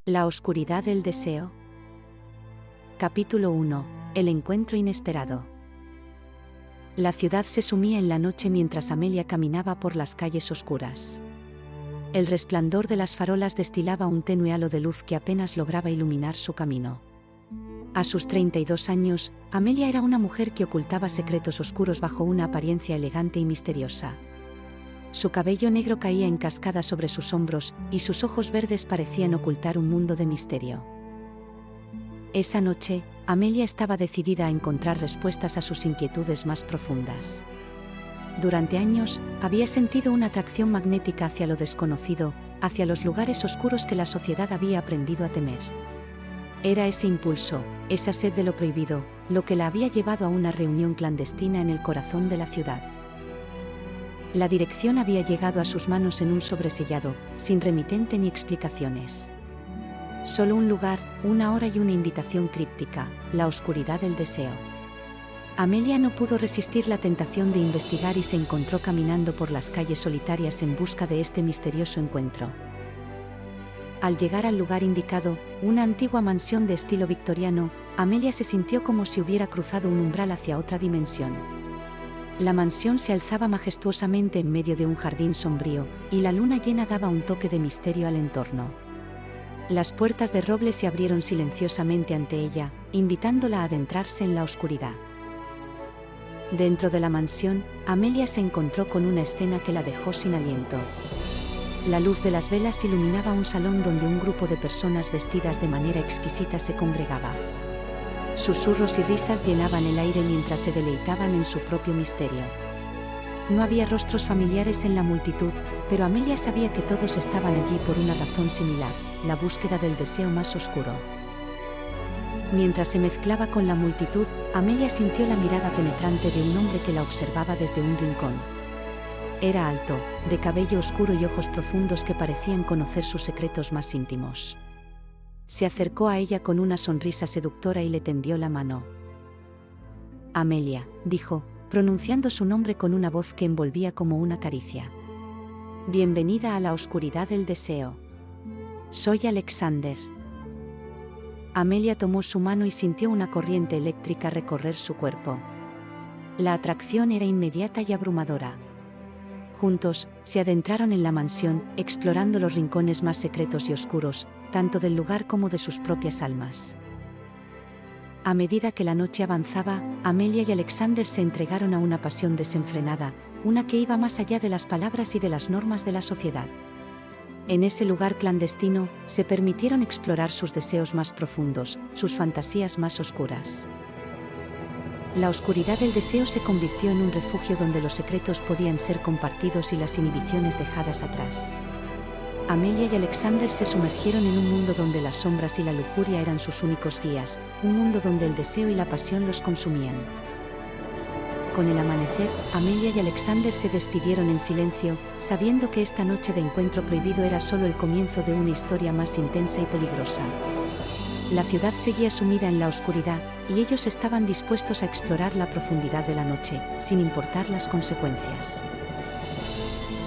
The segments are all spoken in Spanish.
La oscuridad del deseo. Capítulo 1. El encuentro inesperado. La ciudad se sumía en la noche mientras Amelia caminaba por las calles oscuras. El resplandor de las farolas destilaba un tenue halo de luz que apenas lograba iluminar su camino. A sus 32 años, Amelia era una mujer que ocultaba secretos oscuros bajo una apariencia elegante y misteriosa. Su cabello negro caía en cascada sobre sus hombros, y sus ojos verdes parecían ocultar un mundo de misterio. Esa noche, Amelia estaba decidida a encontrar respuestas a sus inquietudes más profundas. Durante años, había sentido una atracción magnética hacia lo desconocido, hacia los lugares oscuros que la sociedad había aprendido a temer. Era ese impulso, esa sed de lo prohibido, lo que la había llevado a una reunión clandestina en el corazón de la ciudad. La dirección había llegado a sus manos en un sobresellado, sin remitente ni explicaciones. Solo un lugar, una hora y una invitación críptica: la oscuridad del deseo. Amelia no pudo resistir la tentación de investigar y se encontró caminando por las calles solitarias en busca de este misterioso encuentro. Al llegar al lugar indicado, una antigua mansión de estilo victoriano, Amelia se sintió como si hubiera cruzado un umbral hacia otra dimensión. La mansión se alzaba majestuosamente en medio de un jardín sombrío, y la luna llena daba un toque de misterio al entorno. Las puertas de roble se abrieron silenciosamente ante ella, invitándola a adentrarse en la oscuridad. Dentro de la mansión, Amelia se encontró con una escena que la dejó sin aliento. La luz de las velas iluminaba un salón donde un grupo de personas vestidas de manera exquisita se congregaba. Susurros y risas llenaban el aire mientras se deleitaban en su propio misterio. No había rostros familiares en la multitud, pero Amelia sabía que todos estaban allí por una razón similar: la búsqueda del deseo más oscuro. Mientras se mezclaba con la multitud, Amelia sintió la mirada penetrante de un hombre que la observaba desde un rincón. Era alto, de cabello oscuro y ojos profundos que parecían conocer sus secretos más íntimos. Se acercó a ella con una sonrisa seductora y le tendió la mano. Amelia, dijo, pronunciando su nombre con una voz que envolvía como una caricia. Bienvenida a la oscuridad del deseo. Soy Alexander. Amelia tomó su mano y sintió una corriente eléctrica recorrer su cuerpo. La atracción era inmediata y abrumadora. Juntos, se adentraron en la mansión, explorando los rincones más secretos y oscuros, tanto del lugar como de sus propias almas. A medida que la noche avanzaba, Amelia y Alexander se entregaron a una pasión desenfrenada, una que iba más allá de las palabras y de las normas de la sociedad. En ese lugar clandestino, se permitieron explorar sus deseos más profundos, sus fantasías más oscuras. La oscuridad del deseo se convirtió en un refugio donde los secretos podían ser compartidos y las inhibiciones dejadas atrás. Amelia y Alexander se sumergieron en un mundo donde las sombras y la lujuria eran sus únicos guías, un mundo donde el deseo y la pasión los consumían. Con el amanecer, Amelia y Alexander se despidieron en silencio, sabiendo que esta noche de encuentro prohibido era solo el comienzo de una historia más intensa y peligrosa. La ciudad seguía sumida en la oscuridad, y ellos estaban dispuestos a explorar la profundidad de la noche, sin importar las consecuencias.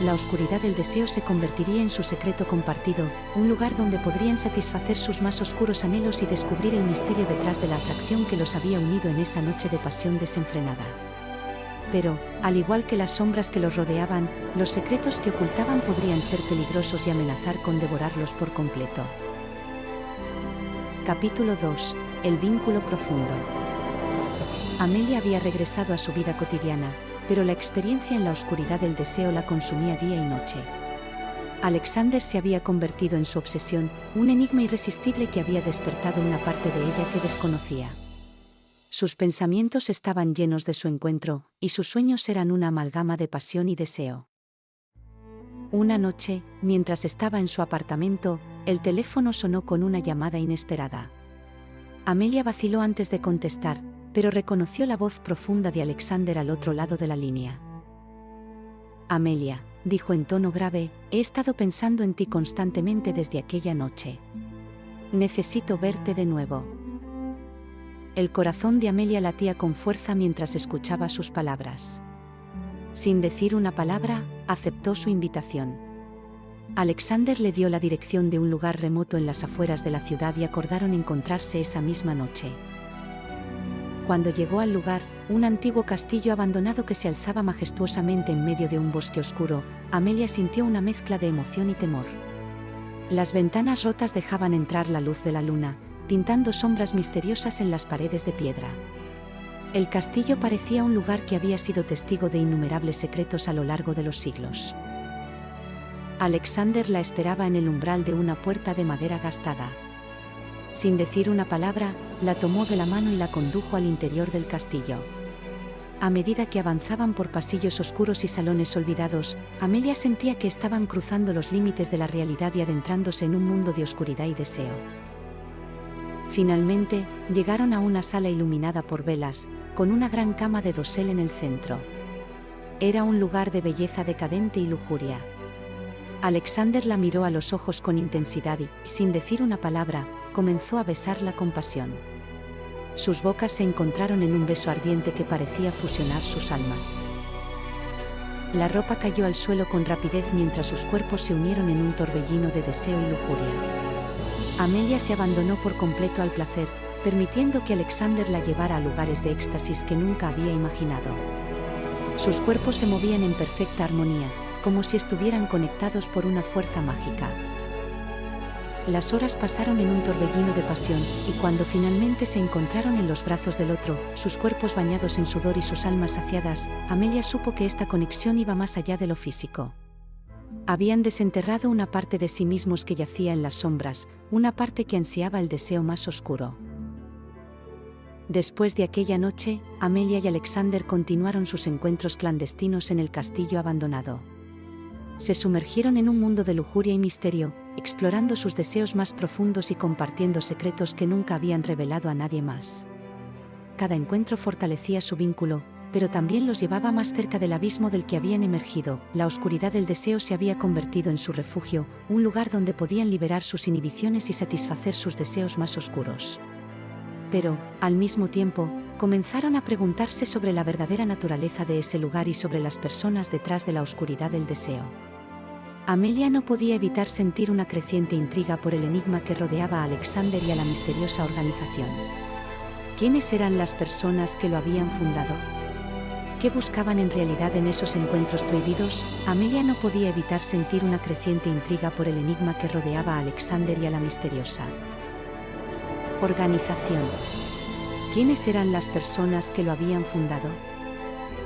La oscuridad del deseo se convertiría en su secreto compartido, un lugar donde podrían satisfacer sus más oscuros anhelos y descubrir el misterio detrás de la atracción que los había unido en esa noche de pasión desenfrenada. Pero, al igual que las sombras que los rodeaban, los secretos que ocultaban podrían ser peligrosos y amenazar con devorarlos por completo. Capítulo 2. El vínculo profundo. Amelia había regresado a su vida cotidiana, pero la experiencia en la oscuridad del deseo la consumía día y noche. Alexander se había convertido en su obsesión, un enigma irresistible que había despertado una parte de ella que desconocía. Sus pensamientos estaban llenos de su encuentro, y sus sueños eran una amalgama de pasión y deseo. Una noche, mientras estaba en su apartamento, el teléfono sonó con una llamada inesperada. Amelia vaciló antes de contestar, pero reconoció la voz profunda de Alexander al otro lado de la línea. Amelia, dijo en tono grave, he estado pensando en ti constantemente desde aquella noche. Necesito verte de nuevo. El corazón de Amelia latía con fuerza mientras escuchaba sus palabras. Sin decir una palabra, aceptó su invitación. Alexander le dio la dirección de un lugar remoto en las afueras de la ciudad y acordaron encontrarse esa misma noche. Cuando llegó al lugar, un antiguo castillo abandonado que se alzaba majestuosamente en medio de un bosque oscuro, Amelia sintió una mezcla de emoción y temor. Las ventanas rotas dejaban entrar la luz de la luna, pintando sombras misteriosas en las paredes de piedra. El castillo parecía un lugar que había sido testigo de innumerables secretos a lo largo de los siglos. Alexander la esperaba en el umbral de una puerta de madera gastada. Sin decir una palabra, la tomó de la mano y la condujo al interior del castillo. A medida que avanzaban por pasillos oscuros y salones olvidados, Amelia sentía que estaban cruzando los límites de la realidad y adentrándose en un mundo de oscuridad y deseo. Finalmente, llegaron a una sala iluminada por velas, con una gran cama de dosel en el centro. Era un lugar de belleza decadente y lujuria. Alexander la miró a los ojos con intensidad y, sin decir una palabra, comenzó a besarla con pasión. Sus bocas se encontraron en un beso ardiente que parecía fusionar sus almas. La ropa cayó al suelo con rapidez mientras sus cuerpos se unieron en un torbellino de deseo y lujuria. Amelia se abandonó por completo al placer, permitiendo que Alexander la llevara a lugares de éxtasis que nunca había imaginado. Sus cuerpos se movían en perfecta armonía, como si estuvieran conectados por una fuerza mágica. Las horas pasaron en un torbellino de pasión, y cuando finalmente se encontraron en los brazos del otro, sus cuerpos bañados en sudor y sus almas saciadas, Amelia supo que esta conexión iba más allá de lo físico. Habían desenterrado una parte de sí mismos que yacía en las sombras, una parte que ansiaba el deseo más oscuro. Después de aquella noche, Amelia y Alexander continuaron sus encuentros clandestinos en el castillo abandonado. Se sumergieron en un mundo de lujuria y misterio, explorando sus deseos más profundos y compartiendo secretos que nunca habían revelado a nadie más. Cada encuentro fortalecía su vínculo, pero también los llevaba más cerca del abismo del que habían emergido. La oscuridad del deseo se había convertido en su refugio, un lugar donde podían liberar sus inhibiciones y satisfacer sus deseos más oscuros. Pero, al mismo tiempo, comenzaron a preguntarse sobre la verdadera naturaleza de ese lugar y sobre las personas detrás de la oscuridad del deseo. Amelia no podía evitar sentir una creciente intriga por el enigma que rodeaba a Alexander y a la misteriosa organización. ¿Quiénes eran las personas que lo habían fundado? ¿Qué buscaban en realidad en esos encuentros prohibidos? Amelia no podía evitar sentir una creciente intriga por el enigma que rodeaba a Alexander y a la misteriosa organización. ¿Quiénes eran las personas que lo habían fundado?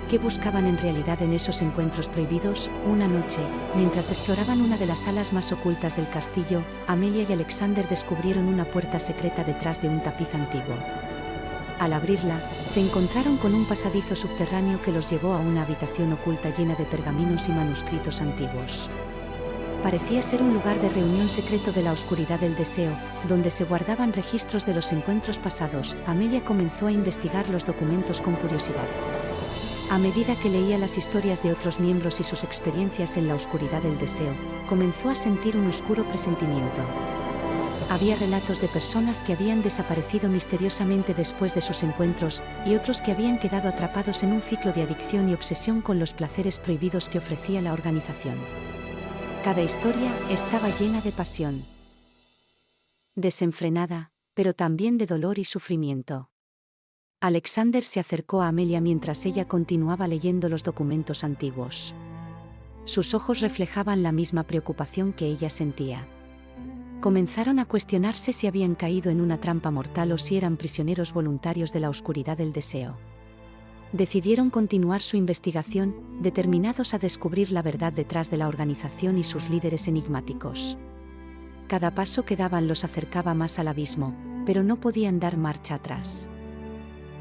¿Qué buscaban en realidad en esos encuentros prohibidos? Una noche, mientras exploraban una de las salas más ocultas del castillo, Amelia y Alexander descubrieron una puerta secreta detrás de un tapiz antiguo. Al abrirla, se encontraron con un pasadizo subterráneo que los llevó a una habitación oculta llena de pergaminos y manuscritos antiguos. Parecía ser un lugar de reunión secreto de la oscuridad del deseo, donde se guardaban registros de los encuentros pasados. Amelia comenzó a investigar los documentos con curiosidad. A medida que leía las historias de otros miembros y sus experiencias en la oscuridad del deseo, comenzó a sentir un oscuro presentimiento. Había relatos de personas que habían desaparecido misteriosamente después de sus encuentros, y otros que habían quedado atrapados en un ciclo de adicción y obsesión con los placeres prohibidos que ofrecía la organización. Cada historia estaba llena de pasión, desenfrenada, pero también de dolor y sufrimiento. Alexander se acercó a Amelia mientras ella continuaba leyendo los documentos antiguos. Sus ojos reflejaban la misma preocupación que ella sentía. Comenzaron a cuestionarse si habían caído en una trampa mortal o si eran prisioneros voluntarios de la oscuridad del deseo. Decidieron continuar su investigación, determinados a descubrir la verdad detrás de la organización y sus líderes enigmáticos. Cada paso que daban los acercaba más al abismo, pero no podían dar marcha atrás.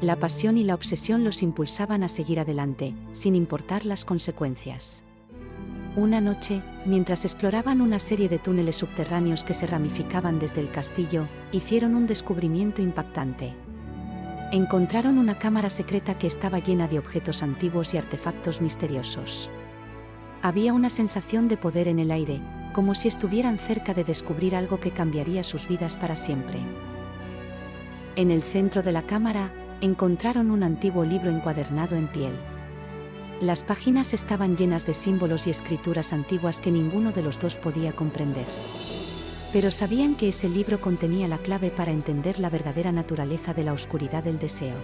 La pasión y la obsesión los impulsaban a seguir adelante, sin importar las consecuencias. Una noche, mientras exploraban una serie de túneles subterráneos que se ramificaban desde el castillo, hicieron un descubrimiento impactante. Encontraron una cámara secreta que estaba llena de objetos antiguos y artefactos misteriosos. Había una sensación de poder en el aire, como si estuvieran cerca de descubrir algo que cambiaría sus vidas para siempre. En el centro de la cámara, encontraron un antiguo libro encuadernado en piel. Las páginas estaban llenas de símbolos y escrituras antiguas que ninguno de los dos podía comprender. Pero sabían que ese libro contenía la clave para entender la verdadera naturaleza de la oscuridad del deseo.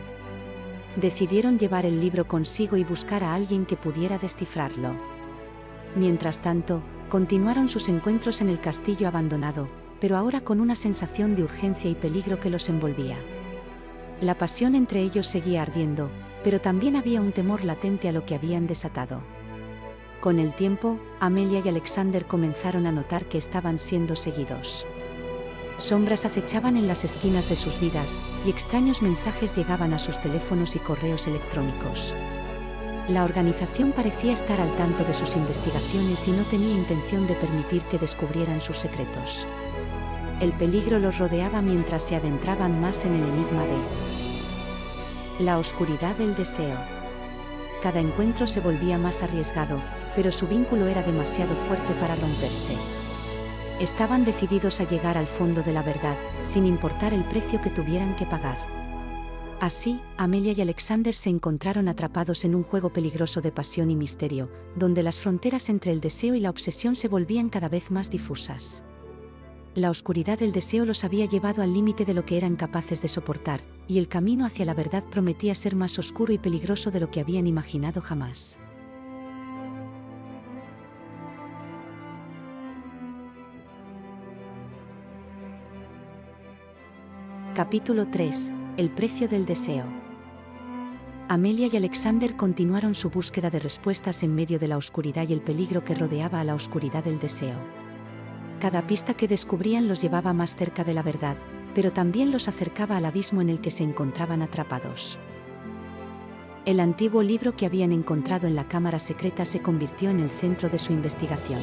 Decidieron llevar el libro consigo y buscar a alguien que pudiera descifrarlo. Mientras tanto, continuaron sus encuentros en el castillo abandonado, pero ahora con una sensación de urgencia y peligro que los envolvía. La pasión entre ellos seguía ardiendo, pero también había un temor latente a lo que habían desatado. Con el tiempo, Amelia y Alexander comenzaron a notar que estaban siendo seguidos. Sombras acechaban en las esquinas de sus vidas, y extraños mensajes llegaban a sus teléfonos y correos electrónicos. La organización parecía estar al tanto de sus investigaciones y no tenía intención de permitir que descubrieran sus secretos. El peligro los rodeaba mientras se adentraban más en el enigma de la oscuridad del deseo. Cada encuentro se volvía más arriesgado, pero su vínculo era demasiado fuerte para romperse. Estaban decididos a llegar al fondo de la verdad, sin importar el precio que tuvieran que pagar. Así, Amelia y Alexander se encontraron atrapados en un juego peligroso de pasión y misterio, donde las fronteras entre el deseo y la obsesión se volvían cada vez más difusas. La oscuridad del deseo los había llevado al límite de lo que eran capaces de soportar, y el camino hacia la verdad prometía ser más oscuro y peligroso de lo que habían imaginado jamás. Capítulo 3. El precio del deseo. Amelia y Alexander continuaron su búsqueda de respuestas en medio de la oscuridad y el peligro que rodeaba a la oscuridad del deseo. Cada pista que descubrían los llevaba más cerca de la verdad, pero también los acercaba al abismo en el que se encontraban atrapados. El antiguo libro que habían encontrado en la cámara secreta se convirtió en el centro de su investigación.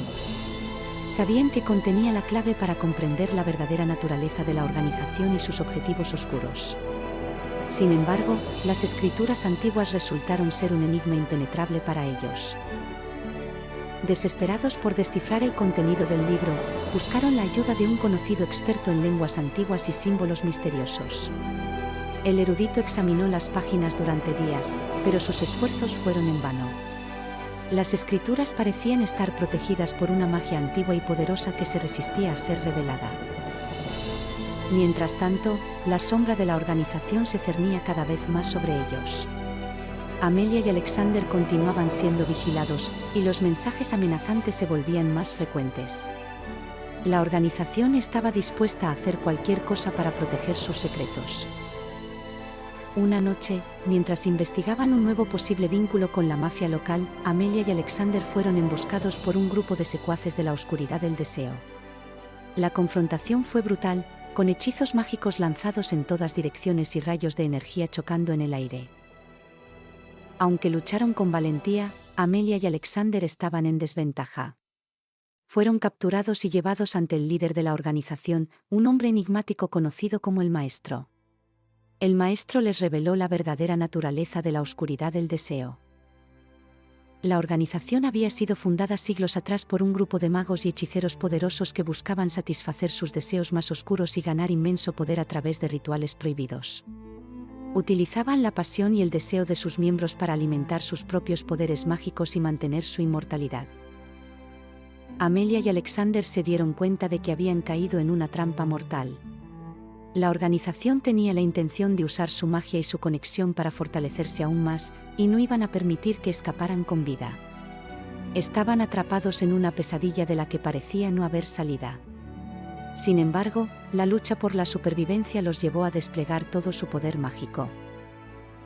Sabían que contenía la clave para comprender la verdadera naturaleza de la organización y sus objetivos oscuros. Sin embargo, las escrituras antiguas resultaron ser un enigma impenetrable para ellos. Desesperados por descifrar el contenido del libro, buscaron la ayuda de un conocido experto en lenguas antiguas y símbolos misteriosos. El erudito examinó las páginas durante días, pero sus esfuerzos fueron en vano. Las escrituras parecían estar protegidas por una magia antigua y poderosa que se resistía a ser revelada. Mientras tanto, la sombra de la organización se cernía cada vez más sobre ellos. Amelia y Alexander continuaban siendo vigilados, y los mensajes amenazantes se volvían más frecuentes. La organización estaba dispuesta a hacer cualquier cosa para proteger sus secretos. Una noche, mientras investigaban un nuevo posible vínculo con la mafia local, Amelia y Alexander fueron emboscados por un grupo de secuaces de la oscuridad del deseo. La confrontación fue brutal, con hechizos mágicos lanzados en todas direcciones y rayos de energía chocando en el aire. Aunque lucharon con valentía, Amelia y Alexander estaban en desventaja. Fueron capturados y llevados ante el líder de la organización, un hombre enigmático conocido como el Maestro. El Maestro les reveló la verdadera naturaleza de la oscuridad del deseo. La organización había sido fundada siglos atrás por un grupo de magos y hechiceros poderosos que buscaban satisfacer sus deseos más oscuros y ganar inmenso poder a través de rituales prohibidos. Utilizaban la pasión y el deseo de sus miembros para alimentar sus propios poderes mágicos y mantener su inmortalidad. Amelia y Alexander se dieron cuenta de que habían caído en una trampa mortal. La organización tenía la intención de usar su magia y su conexión para fortalecerse aún más, y no iban a permitir que escaparan con vida. Estaban atrapados en una pesadilla de la que parecía no haber salida. Sin embargo, la lucha por la supervivencia los llevó a desplegar todo su poder mágico.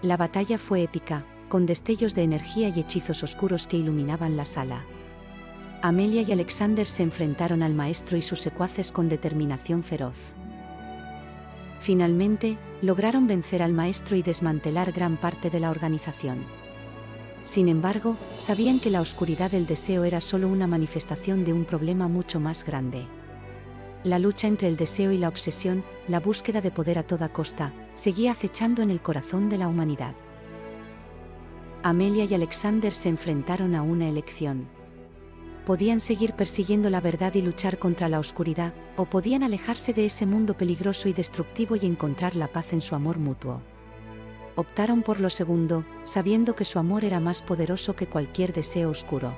La batalla fue épica, con destellos de energía y hechizos oscuros que iluminaban la sala. Amelia y Alexander se enfrentaron al Maestro y sus secuaces con determinación feroz. Finalmente, lograron vencer al Maestro y desmantelar gran parte de la organización. Sin embargo, sabían que la oscuridad del deseo era solo una manifestación de un problema mucho más grande. La lucha entre el deseo y la obsesión, la búsqueda de poder a toda costa, seguía acechando en el corazón de la humanidad. Amelia y Alexander se enfrentaron a una elección. Podían seguir persiguiendo la verdad y luchar contra la oscuridad, o podían alejarse de ese mundo peligroso y destructivo y encontrar la paz en su amor mutuo. optaron por lo segundo, sabiendo que su amor era más poderoso que cualquier deseo oscuro.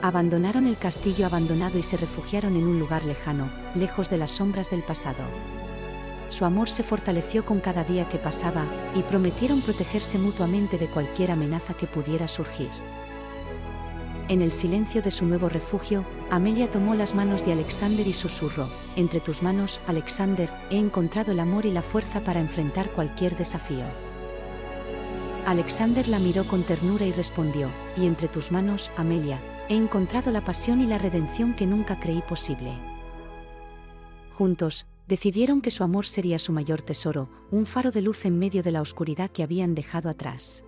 Abandonaron el castillo abandonado y se refugiaron en un lugar lejano, lejos de las sombras del pasado. Su amor se fortaleció con cada día que pasaba, y prometieron protegerse mutuamente de cualquier amenaza que pudiera surgir. En el silencio de su nuevo refugio, Amelia tomó las manos de Alexander y susurró: «Entre tus manos, Alexander, he encontrado el amor y la fuerza para enfrentar cualquier desafío». Alexander la miró con ternura y respondió: «Y entre tus manos, Amelia, he encontrado la pasión y la redención que nunca creí posible». Juntos, decidieron que su amor sería su mayor tesoro, un faro de luz en medio de la oscuridad que habían dejado atrás.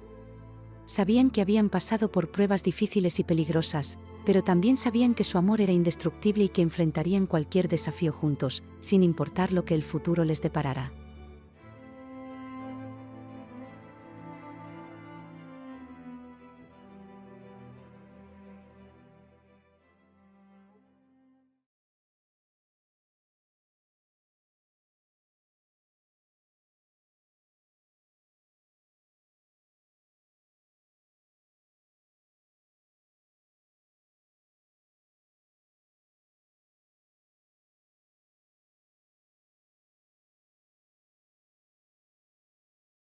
Sabían que habían pasado por pruebas difíciles y peligrosas, pero también sabían que su amor era indestructible y que enfrentarían cualquier desafío juntos, sin importar lo que el futuro les deparara.